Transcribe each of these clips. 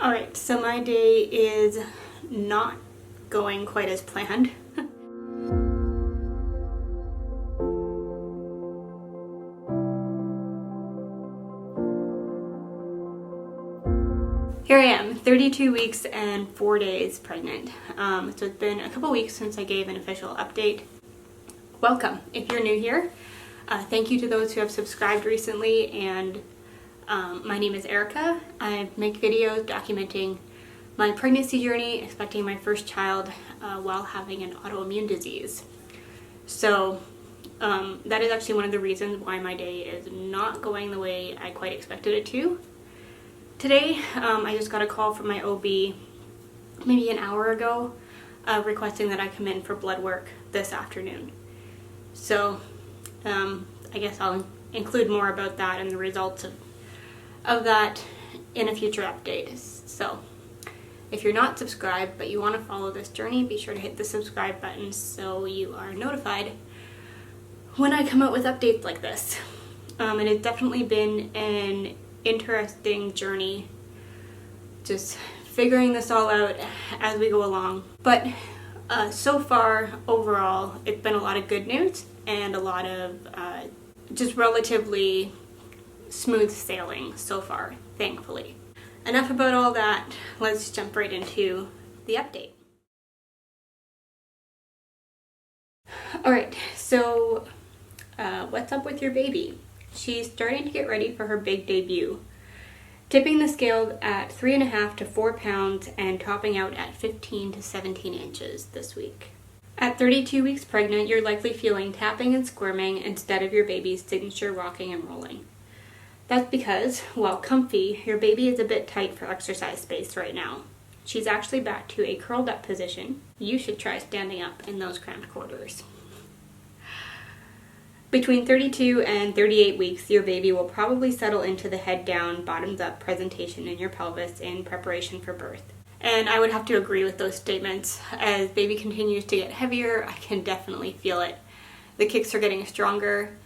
Alright, so my day is not going quite as planned. Here I am, 32 weeks and 4 days pregnant. So it's been a couple weeks since I gave an official update. Welcome, if you're new here. Thank you to those who have subscribed recently, and my name is Erica. I make videos documenting my pregnancy journey, expecting my first child while having an autoimmune disease. So that is actually one of the reasons why my day is not going the way I quite expected it to. Today, I just got a call from my OB maybe an hour ago requesting that I come in for blood work this afternoon. So I guess I'll include more about that and the results of that in a future update. So if you're not subscribed but you want to follow this journey, be sure to hit the subscribe button so you are notified when I come out with updates like this. It has definitely been an interesting journey, just figuring this all out as we go along. But so far, overall, it's been a lot of good news and a lot of just relatively smooth sailing so far, thankfully. Enough about all that, let's jump right into the update. Alright, so what's up with your baby? She's starting to get ready for her big debut, tipping the scale at 3.5 to 4 pounds and topping out at 15 to 17 inches this week. At 32 weeks pregnant, you're likely feeling tapping and squirming instead of your baby's signature rocking and rolling. That's because, while comfy, your baby is a bit tight for exercise space right now. She's actually back to a curled up position. You should try standing up in those cramped quarters. Between 32 and 38 weeks, your baby will probably settle into the head down, bottoms up presentation in your pelvis in preparation for birth. And I would have to agree with those statements. As baby continues to get heavier, I can definitely feel it. The kicks are getting stronger,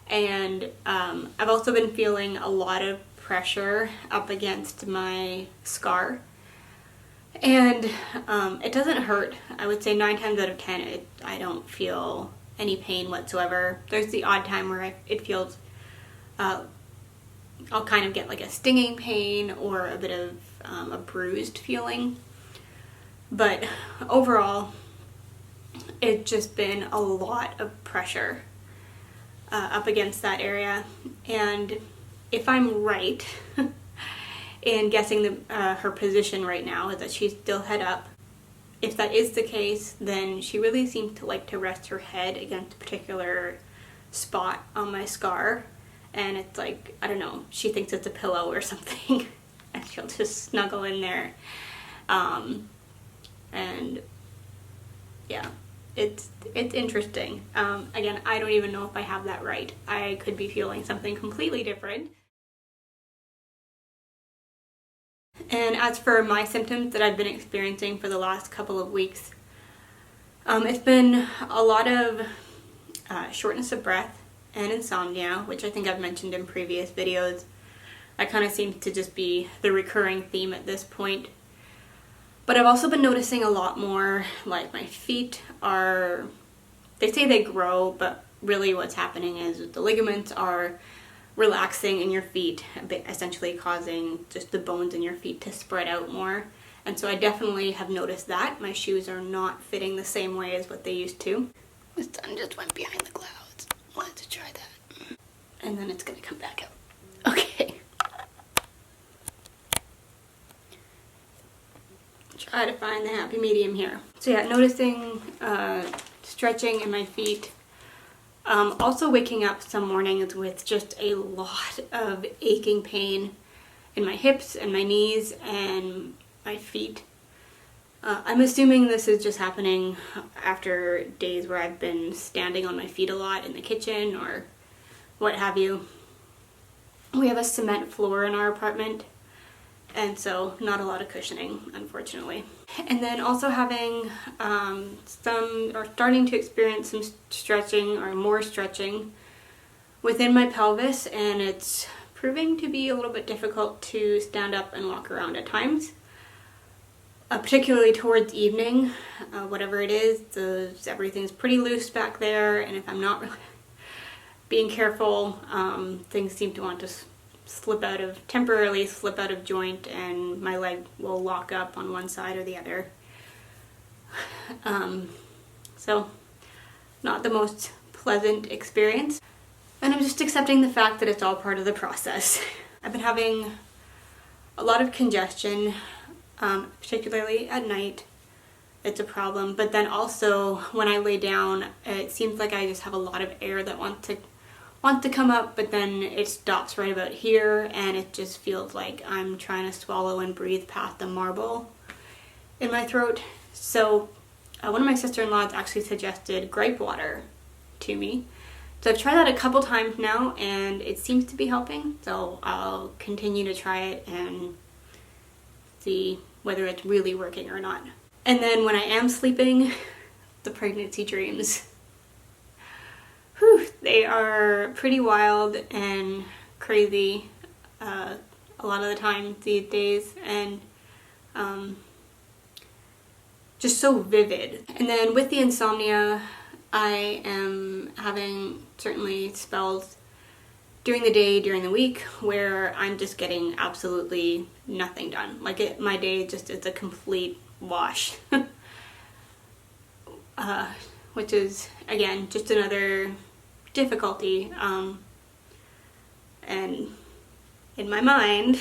and I've also been feeling a lot of pressure up against my scar. And it doesn't hurt. I would say 9 times out of 10, I don't feel any pain whatsoever. There's the odd time where it feels, I'll kind of get like a stinging pain or a bit of a bruised feeling. But overall, it's just been a lot of pressure up against that area. And if I'm right in guessing her position right now is that she's still head up, if that is the case, then she really seems to like to rest her head against a particular spot on my scar. And it's like, I don't know, she thinks it's a pillow or something. And she'll just snuggle in there. And yeah, it's interesting. Again, I don't even know if I have that right. I could be feeling something completely different. And as for my symptoms that I've been experiencing for the last couple of weeks, it's been a lot of shortness of breath and insomnia, which I think I've mentioned in previous videos. That kind of seems to just be the recurring theme at this point. But I've also been noticing a lot more, like my feet are, they say they grow, but really what's happening is the ligaments are relaxing in your feet, essentially causing just the bones in your feet to spread out more. And so I definitely have noticed that. My shoes are not fitting the same way as what they used to. The sun just went behind the clouds. Wanted to try that. And then it's gonna come back out. Okay. Try to find the happy medium here. So yeah, noticing stretching in my feet. Also waking up some mornings with just a lot of aching pain in my hips and my knees and my feet. I'm assuming this is just happening after days where I've been standing on my feet a lot in the kitchen or what have you. We have a cement floor in our apartment, and so not a lot of cushioning, unfortunately. And then also having starting to experience some stretching or more stretching within my pelvis, and it's proving to be a little bit difficult to stand up and walk around at times. particularly towards evening, whatever it is, everything's pretty loose back there, and if I'm not really being careful, things seem to want to temporarily slip out of joint, and my leg will lock up on one side or the other. So not the most pleasant experience, and I'm just accepting the fact that it's all part of the process. I've been having a lot of congestion, particularly at night. It's a problem, but then also when I lay down, it seems like I just have a lot of air that wants to come up, but then it stops right about here, and it just feels like I'm trying to swallow and breathe past the marble in my throat. So one of my sister-in-laws actually suggested gripe water to me. So I've tried that a couple times now, and it seems to be helping. So I'll continue to try it and see whether it's really working or not. And then when I am sleeping, the pregnancy dreams. Whew, they are pretty wild and crazy a lot of the time these days, and just so vivid. And then with the insomnia, I am having certainly spells during the day, during the week, where I'm just getting absolutely nothing done. Like my day just is a complete wash. Which is, again, just another difficulty. And in my mind,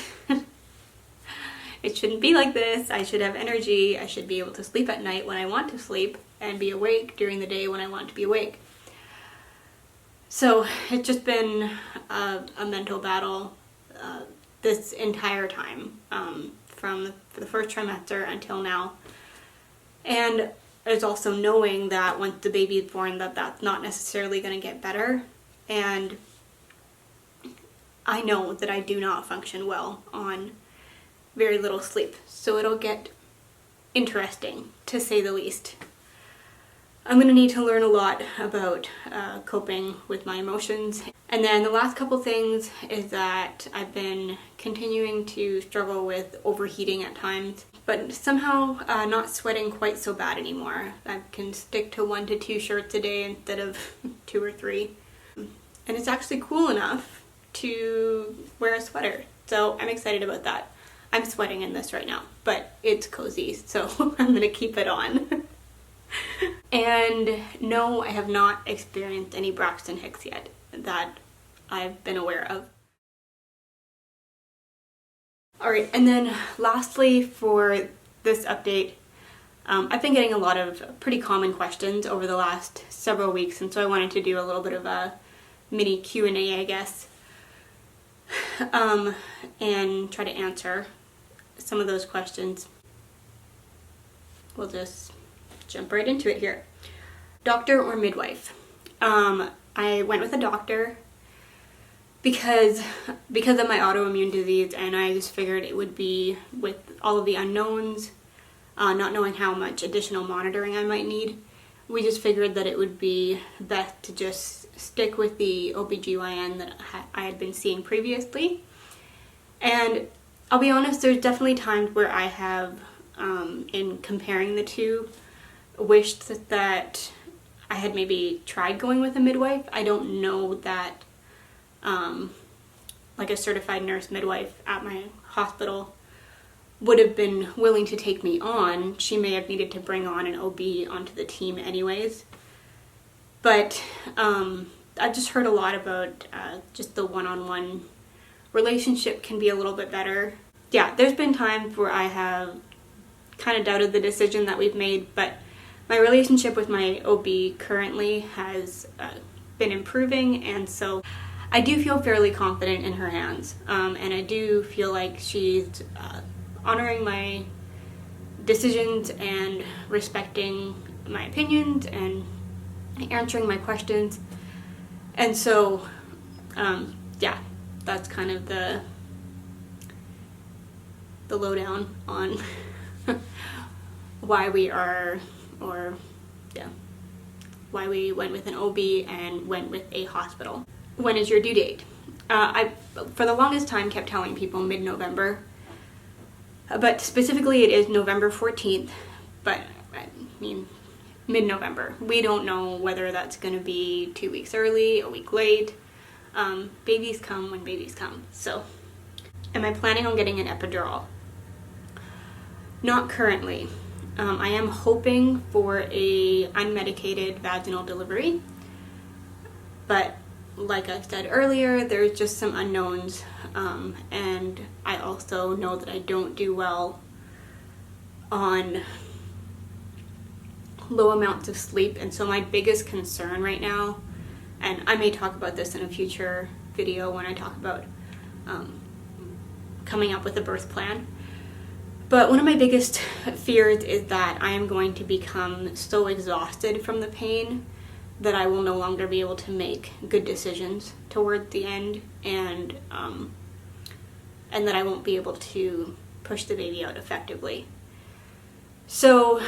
it shouldn't be like this. I should have energy. I should be able to sleep at night when I want to sleep and be awake during the day when I want to be awake. So it's just been a mental battle this entire time, from the first trimester until now. And there's also knowing that once the baby is born, that's not necessarily going to get better. And I know that I do not function well on very little sleep. So it'll get interesting, to say the least. I'm going to need to learn a lot about coping with my emotions. And then the last couple things is that I've been continuing to struggle with overheating at times, but somehow not sweating quite so bad anymore. I can stick to 1 to 2 shirts a day instead of 2 or 3. And it's actually cool enough to wear a sweater. So I'm excited about that. I'm sweating in this right now, but it's cozy, so I'm going to keep it on. And no, I have not experienced any Braxton Hicks yet that I've been aware of. Alright, and then lastly for this update, I've been getting a lot of pretty common questions over the last several weeks, and so I wanted to do a little bit of a mini Q&A, I guess, and try to answer some of those questions. We'll just jump right into it here. Doctor or midwife? I went with a doctor because of my autoimmune disease, and I just figured it would be, with all of the unknowns, not knowing how much additional monitoring I might need, we just figured that it would be best to just stick with the OBGYN that I had been seeing previously. And I'll be honest, there's definitely times where I have, in comparing the two, wished that I had maybe tried going with a midwife. I don't know that like a certified nurse midwife at my hospital would have been willing to take me on. She may have needed to bring on an OB onto the team anyways. But I've just heard a lot about just the one-on-one relationship can be a little bit better. Yeah, there's been times where I have kind of doubted the decision that we've made, but my relationship with my OB currently has been improving, and so I do feel fairly confident in her hands, and I do feel like she's honoring my decisions and respecting my opinions and answering my questions. And so yeah, that's kind of the lowdown on why we went with an OB and went with a hospital. When is your due date? I, for the longest time, kept telling people mid-November. But specifically it is November 14th, but I mean mid-November. We don't know whether that's going to be 2 weeks early, a week late. Babies come when babies come. So, am I planning on getting an epidural? Not currently. I am hoping for a unmedicated vaginal delivery, but like I said earlier, there's just some unknowns, and I also know that I don't do well on low amounts of sleep, and so my biggest concern right now, and I may talk about this in a future video when I talk about coming up with a birth plan, but one of my biggest fears is that I am going to become so exhausted from the pain that I will no longer be able to make good decisions toward the end, and that I won't be able to push the baby out effectively. So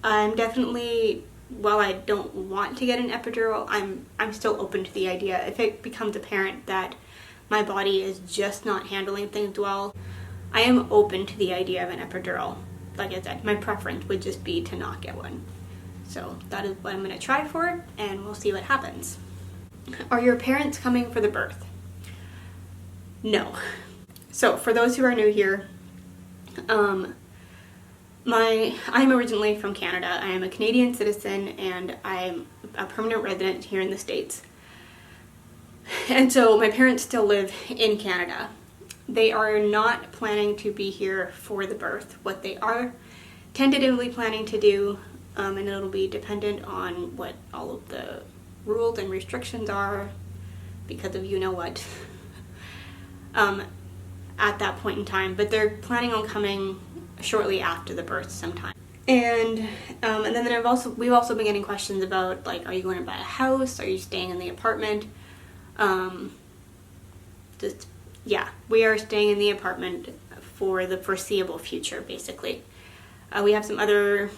I'm definitely, while I don't want to get an epidural, I'm still open to the idea. If it becomes apparent that my body is just not handling things well, I am open to the idea of an epidural. Like I said, my preference would just be to not get one. So that is what I'm going to try for, and we'll see what happens. Are your parents coming for the birth? No. So for those who are new here, I'm originally from Canada. I am a Canadian citizen, and I'm a permanent resident here in the States. And so my parents still live in Canada. They are not planning to be here for the birth. What they are tentatively planning to do, and it'll be dependent on what all of the rules and restrictions are because of you know what at that point in time, but they're planning on coming shortly after the birth sometime. And then we've also been getting questions about, like, are you going to buy a house? Are you staying in the apartment? Yeah, we are staying in the apartment for the foreseeable future, basically. We have some other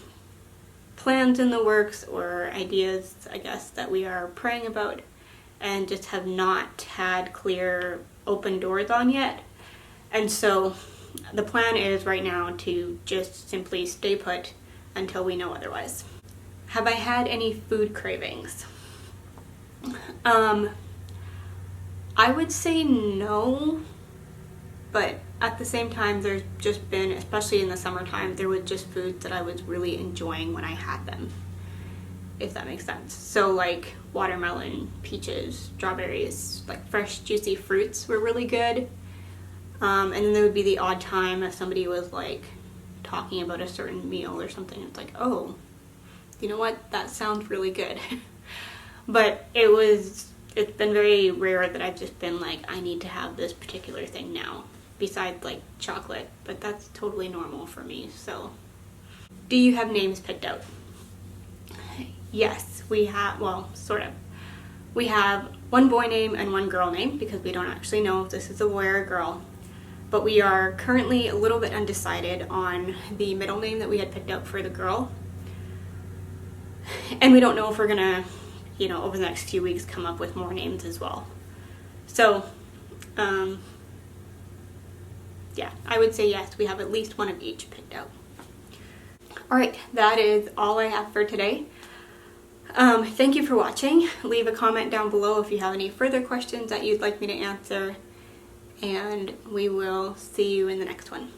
plans in the works, or ideas, I guess, that we are praying about and just have not had clear open doors on yet. And so the plan is right now to just simply stay put until we know otherwise. Have I had any food cravings? I would say no, but at the same time, there's just been, especially in the summertime, there was just foods that I was really enjoying when I had them, if that makes sense. So like watermelon, peaches, strawberries, like fresh juicy fruits were really good. And then there would be the odd time if somebody was like talking about a certain meal or something. It's like, oh, you know what? That sounds really good. But it's been very rare that I've just been like, I need to have this particular thing now, besides like chocolate, but that's totally normal for me. So, do you have names picked out? Yes, we have, well, sort of. We have one boy name and one girl name because we don't actually know if this is a boy or a girl. But we are currently a little bit undecided on the middle name that we had picked out for the girl. And we don't know if we're gonna, over the next few weeks come up with more names as well. So, yeah, I would say yes, we have at least one of each picked out. Alright, that is all I have for today. Thank you for watching. Leave a comment down below if you have any further questions that you'd like me to answer, and we will see you in the next one.